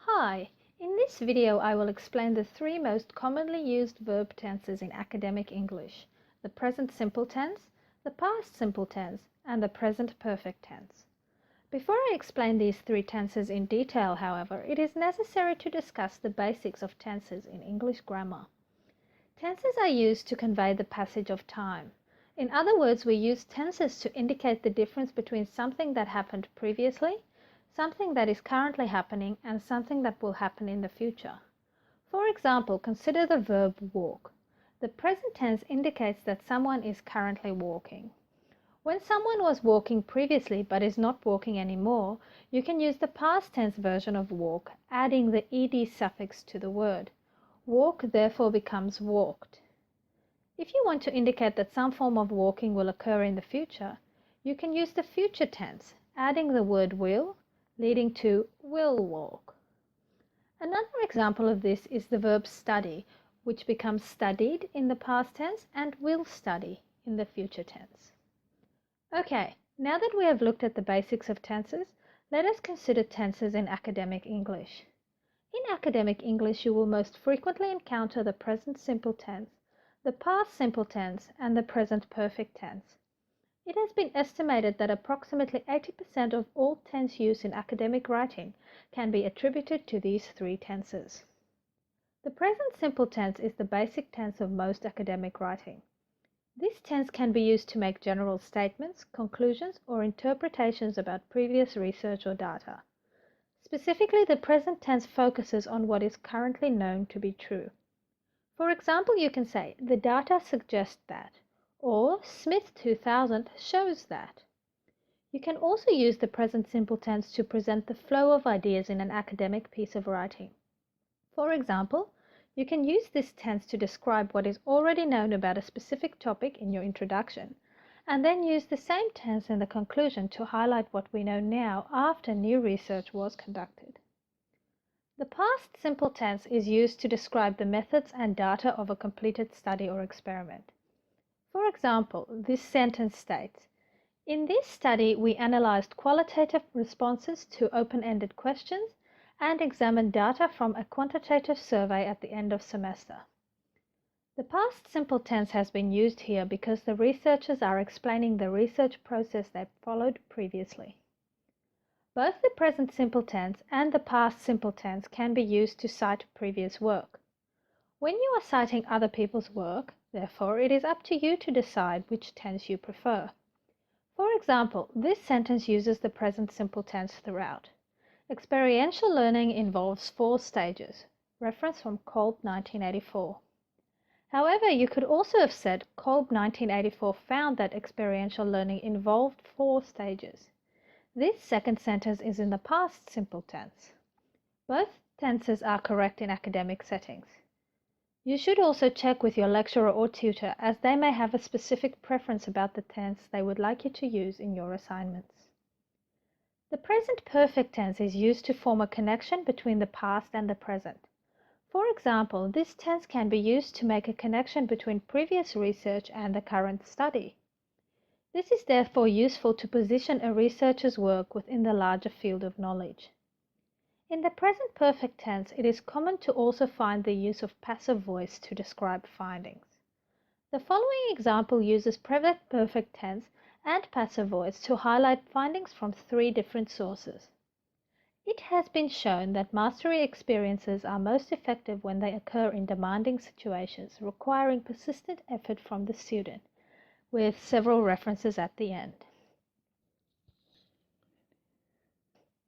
Hi, in this video I will explain the three most commonly used verb tenses in academic English: the present simple tense, the past simple tense, and the present perfect tense. Before I explain these three tenses in detail, however, it is necessary to discuss the basics of tenses in English grammar. Tenses are used to convey the passage of time. In other words, we use tenses to indicate the difference between something that happened previously, something that is currently happening, and something that will happen in the future. For example, consider the verb walk. The present tense indicates that someone is currently walking. When someone was walking previously but is not walking anymore, you can use the past tense version of walk, adding the ed suffix to the word. Walk therefore becomes walked. If you want to indicate that some form of walking will occur in the future, you can use the future tense, adding the word will, leading to will walk. Another example of this is the verb study, which becomes studied in the past tense and will study in the future tense. Okay, now that we have looked at the basics of tenses, let us consider tenses in academic English. In academic English, you will most frequently encounter the present simple tense, the past simple tense, and the present perfect tense. It has been estimated that approximately 80% of all tense use in academic writing can be attributed to these three tenses. The present simple tense is the basic tense of most academic writing. This tense can be used to make general statements, conclusions, or interpretations about previous research or data. Specifically, the present tense focuses on what is currently known to be true. For example, you can say, "The data suggest that," or "Smith 2000 shows that." You can also use the present simple tense to present the flow of ideas in an academic piece of writing. For example, you can use this tense to describe what is already known about a specific topic in your introduction, and then use the same tense in the conclusion to highlight what we know now after new research was conducted. The past simple tense is used to describe the methods and data of a completed study or experiment. For example, this sentence states, "In this study, we analyzed qualitative responses to open-ended questions and examined data from a quantitative survey at the end of semester." The past simple tense has been used here because the researchers are explaining the research process they followed previously. Both the present simple tense and the past simple tense can be used to cite previous work. When you are citing other people's work, therefore, it is up to you to decide which tense you prefer. For example, this sentence uses the present simple tense throughout. Experiential learning involves 4 stages. Reference from Kolb 1984. However, you could also have said Kolb 1984 found that experiential learning involved 4 stages. This second sentence is in the past simple tense. Both tenses are correct in academic settings. You should also check with your lecturer or tutor, as they may have a specific preference about the tense they would like you to use in your assignments. The present perfect tense is used to form a connection between the past and the present. For example, this tense can be used to make a connection between previous research and the current study. This is therefore useful to position a researcher's work within the larger field of knowledge. In the present perfect tense, it is common to also find the use of passive voice to describe findings. The following example uses present perfect tense and passive voice to highlight findings from 3 different sources. It has been shown that mastery experiences are most effective when they occur in demanding situations requiring persistent effort from the student, with several references at the end.